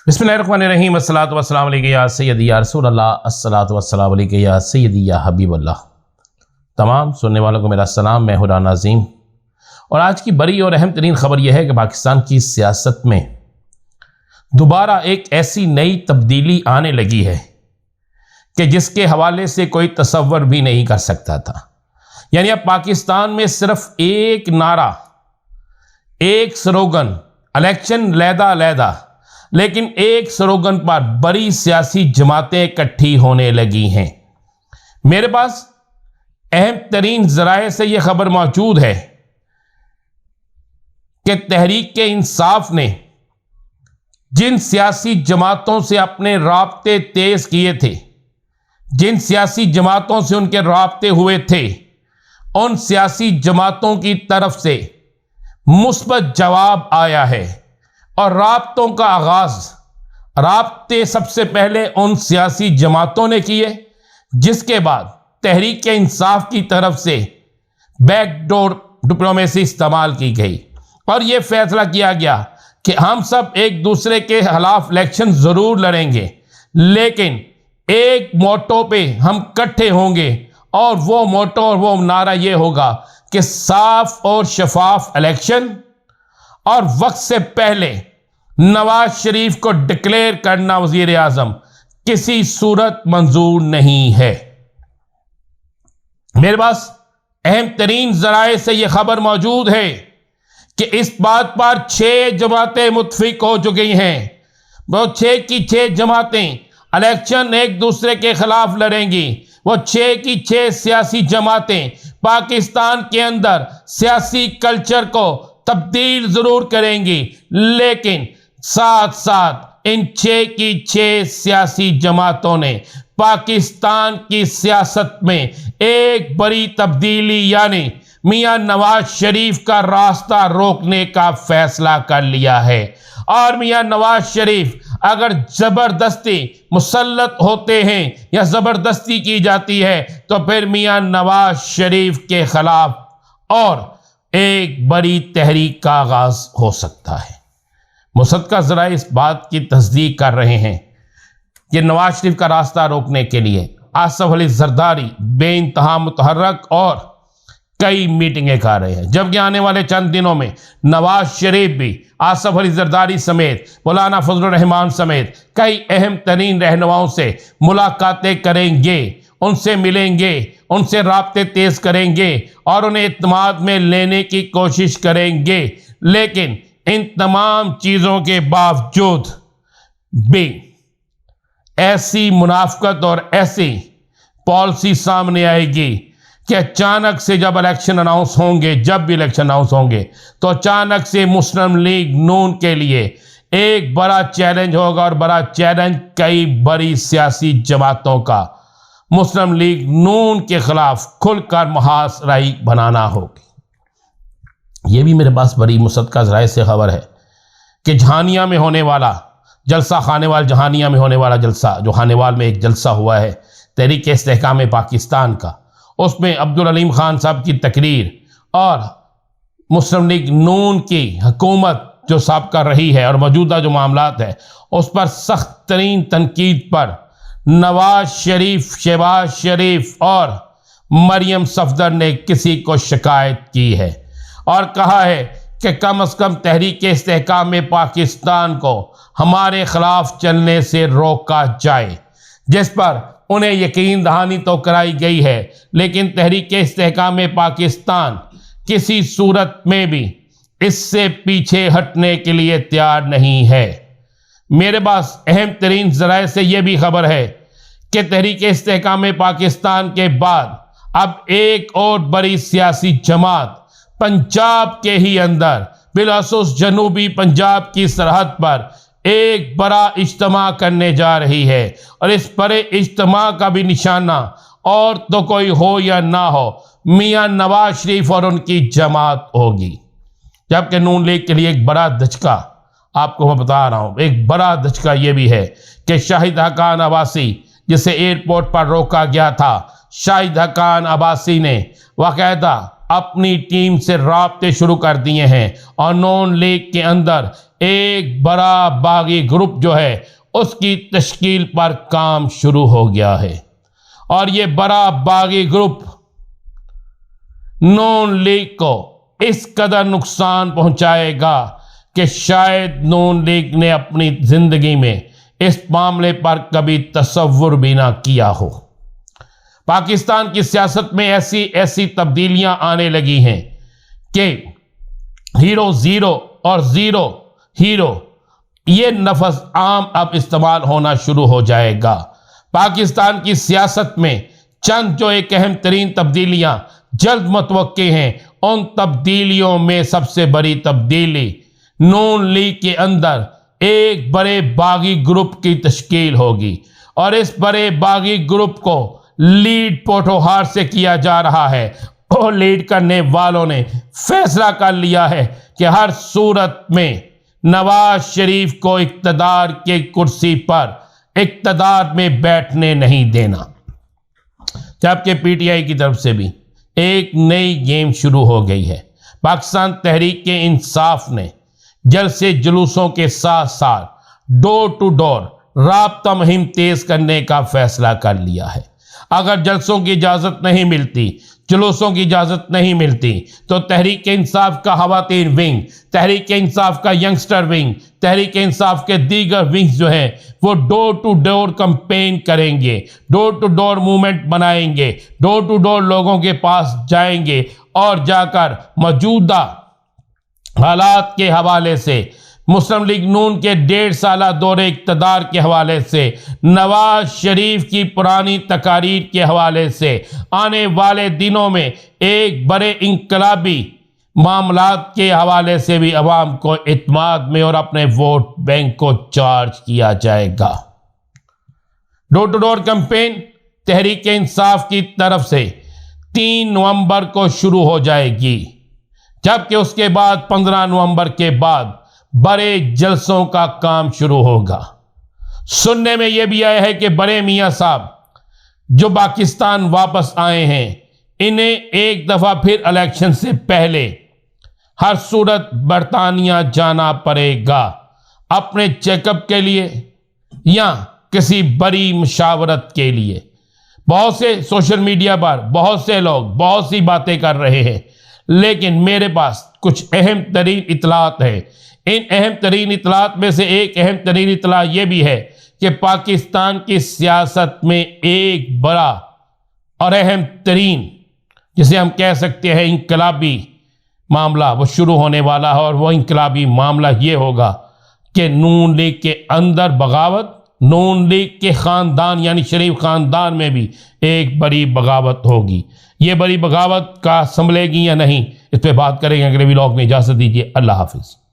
बिस्मिल्लाहिर्रहमानिर्रहीम अस्सलातु वस्सलामु अलैका या सय्यदी या रसूल अल्लाह, अस्सलातु वस्सलामु अलैका या सय्यदी या हबीब अल्लाह। तमाम सुनने वालों को मेरा सलाम, मैं हूं राना अज़ीम। और आज की बड़ी और अहम तरीन खबर यह है कि पाकिस्तान की सियासत में दोबारा एक ऐसी नई तब्दीली आने लगी है कि जिसके हवाले से कोई तसव्वुर भी नहीं कर सकता था। यानी अब पाकिस्तान में सिर्फ एक नारा, एक स्लोगन, इलेक्शन लैदा, लेकिन एक स्लोगन पर बड़ी सियासी जमातें इकट्ठी होने लगी हैं। मेरे पास अहम तरीन ज़राए से यह खबर मौजूद है कि तहरीक इंसाफ ने जिन सियासी जमातों से अपने राब्ते तेज किए थे, जिन सियासी जमातों से उनके राब्ते हुए थे, उन सियासी जमातों की तरफ से मुस्बत जवाब आया है। और राब्तों का राब्ते सबसे पहले उन सियासी जमातों ने किए, जिसके बाद तहरीक इंसाफ की तरफ से बैकडोर डिप्लोमेसी इस्तेमाल की गई और यह फैसला किया गया कि हम सब एक दूसरे के खिलाफ इलेक्शन जरूर लड़ेंगे, लेकिन एक मोटो पे हम इकट्ठे होंगे और वो मोटो और वो नारा ये होगा कि साफ और शफाफ इलेक्शन और वक्त से पहले नवाज शरीफ को डिक्लेयर करना वजीर आजम किसी सूरत मंजूर नहीं है। मेरे पास अहम तरीन जराए से यह खबर मौजूद है कि इस बात पर 6 जमातें मुत्फिक हो चुकी हैं। वो 6 की 6 जमातें इलेक्शन एक दूसरे के खिलाफ लड़ेंगी। वो 6 की 6 सियासी जमातें पाकिस्तान के अंदर सियासी कल्चर को तब्दील जरूर करेंगी, लेकिन साथ साथ इन 6 की 6 सियासी जमातों ने पाकिस्तान की सियासत में एक बड़ी तब्दीली यानी मियां नवाज शरीफ का रास्ता रोकने का फैसला कर लिया है। और मियां नवाज शरीफ अगर जबरदस्ती मुसल्लत होते हैं या जबरदस्ती की जाती है तो फिर मियां नवाज शरीफ के खिलाफ और एक बड़ी तहरीक का आगाज हो सकता है। मुसद्दक़ा ज़राए इस बात की तस्दीक कर रहे हैं कि नवाज शरीफ का रास्ता रोकने के लिए आसफ अली ज़रदारी बेइंतहा मुतहर्रक और कई मीटिंगें कर रहे हैं, जबकि आने वाले चंद दिनों में नवाज शरीफ भी आसफ अली ज़रदारी समेत मौलाना फजलुर रहमान समेत कई अहम तरीन रहनुमाओं से मुलाकातें करेंगे, उनसे मिलेंगे, उनसे राब्ते तेज करेंगे और उन्हें इत्मीनान में लेने की कोशिश करेंगे। लेकिन इन तमाम चीज़ों के बावजूद भी ऐसी मुनाफकत और ऐसी पॉलिसी सामने आएगी कि अचानक से जब इलेक्शन अनाउंस होंगे, जब भी इलेक्शन अनाउंस होंगे तो अचानक से मुस्लिम लीग नून के लिए एक बड़ा चैलेंज होगा। और बड़ा चैलेंज कई बड़ी सियासी जमातों का मुस्लिम लीग नून के खिलाफ खुलकर मुहासराई बनाना होगी। ये भी मेरे पास बड़ी मुसद्दक़ा ज़राए से खबर है कि जहानिया में होने वाला जलसा, खानेवाल जहानिया में होने वाला जलसा, जो खानेवाल में एक जलसा हुआ है तहरीक इस्तेहकाम पाकिस्तान का, उसमें अब्दुल अलीम खान साहब की तकरीर और मुस्लिम लीग नून की हुकूमत जो साबिक़ा रही है और मौजूदा जो मामलात है उस पर सख्त तरीन तनकीद पर नवाज शरीफ, शहबाज शरीफ और मरियम सफदर ने किसी को शिकायत की है और कहा है कि कम अज़ कम तहरीक इस्तेहकाम में पाकिस्तान को हमारे खिलाफ चलने से रोका जाए, जिस पर उन्हें यकीन दहानी तो कराई गई है, लेकिन तहरीक इस्तेहकाम में पाकिस्तान किसी सूरत में भी इससे पीछे हटने के लिए तैयार नहीं है। मेरे पास अहम तरीन ज़राए से यह भी खबर है कि तहरीक इस्तेहकाम में पाकिस्तान के बाद अब एक और बड़ी सियासी जमात पंजाब के ही अंदर बिलासुस जनूबी पंजाब की सरहद पर एक बड़ा इज्तिमा करने जा रही है। और इस बड़े इज्तिमा का भी निशाना और तो कोई हो या ना हो, मियां नवाज शरीफ और उनकी जमात होगी। जबकि नून लीग के लिए एक बड़ा धचका आपको मैं बता रहा हूँ, एक बड़ा धचका ये भी है कि शाहिद हकान अब्बासी, जिसे एयरपोर्ट पर रोका गया था, शाहिद हकान अब्बासी ने बाकायदा अपनी टीम से राब्ते शुरू कर दिए हैं और नून लीग के अंदर ایک بڑا باغی گروپ جو ہے اس کی تشکیل پر کام شروع ہو گیا ہے، اور یہ بڑا باغی گروپ نون لیگ کو اس قدر نقصان پہنچائے گا کہ شاید نون لیگ نے اپنی زندگی میں اس معاملے پر کبھی تصور بھی نہ کیا ہو۔ پاکستان کی سیاست میں ایسی تبدیلیاں آنے لگی ہیں کہ ہیرو زیرو اور زیرو ہیرو یہ لفظ عام اب استعمال ہونا شروع ہو جائے گا۔ پاکستان کی سیاست میں چند جو ایک اہم ترین تبدیلیاں جلد متوقع ہیں، ان تبدیلیوں میں سب سے بڑی تبدیلی نون لیگ کے اندر ایک بڑے باغی گروپ کی تشکیل ہوگی، اور اس بڑے باغی گروپ کو لیڈ پوٹوہار سے کیا جا رہا ہے، اور لیڈ کرنے والوں نے فیصلہ کر لیا ہے کہ ہر صورت میں نواز شریف کو اقتدار کے کرسی پر اقتدار میں بیٹھنے نہیں دینا۔ جبکہ پی ٹی آئی کی طرف سے بھی ایک نئی گیم شروع ہو گئی ہے۔ پاکستان تحریک انصاف نے جلسے جلوسوں کے ساتھ ساتھ ڈور ٹو ڈور رابطہ مہم تیز کرنے کا فیصلہ کر لیا ہے۔ اگر جلسوں کی اجازت نہیں ملتی، جلوسوں کی اجازت نہیں ملتی، تو تحریک انصاف کا خواتین ونگ، تحریک انصاف کا ینگسٹر ونگ، تحریک انصاف کے دیگر ونگز جو ہیں وہ ڈور ٹو ڈور کمپین کریں گے، ڈور ٹو ڈور موومنٹ بنائیں گے، ڈور ٹو ڈور لوگوں کے پاس جائیں گے، اور جا کر موجودہ حالات کے حوالے سے، مسلم لیگ نون کے 1.5 سالہ دور اقتدار کے حوالے سے، نواز شریف کی پرانی تقاریر کے حوالے سے، آنے والے دنوں میں ایک بڑے انقلابی معاملات کے حوالے سے بھی عوام کو اعتماد میں اور اپنے ووٹ بینک کو چارج کیا جائے گا۔ ڈور to door campaign Tehreek Insaf کی طرف سے 3 نومبر کو شروع ہو جائے گی، جبکہ اس کے بعد 15 نومبر کے بعد بڑے جلسوں کا کام شروع ہوگا۔ سننے میں یہ بھی آیا ہے کہ بڑے میاں صاحب جو پاکستان واپس آئے ہیں، انہیں ایک دفعہ پھر الیکشن سے پہلے ہر صورت برطانیہ جانا پڑے گا، اپنے چیک اپ کے لیے یا کسی بڑی مشاورت کے لیے۔ بہت سے سوشل میڈیا پر بہت سے لوگ بہت سی باتیں کر رہے ہیں، لیکن میرے پاس کچھ اہم ترین اطلاعات ہیں۔ ان اہم ترین اطلاعات میں سے ایک اہم ترین اطلاع یہ بھی ہے کہ پاکستان کی سیاست میں ایک بڑا اور اہم ترین، جسے ہم کہہ سکتے ہیں انقلابی معاملہ، وہ شروع ہونے والا ہے، اور وہ انقلابی معاملہ یہ ہوگا کہ نون لیگ کے اندر بغاوت، نون لیگ کے خاندان یعنی شریف خاندان میں بھی ایک بڑی بغاوت ہوگی۔ یہ بڑی بغاوت کا سنبھلے گی یا نہیں، اس پہ بات کریں گے اگلے ولاگ میں۔ اجازت دیجیے، اللہ حافظ۔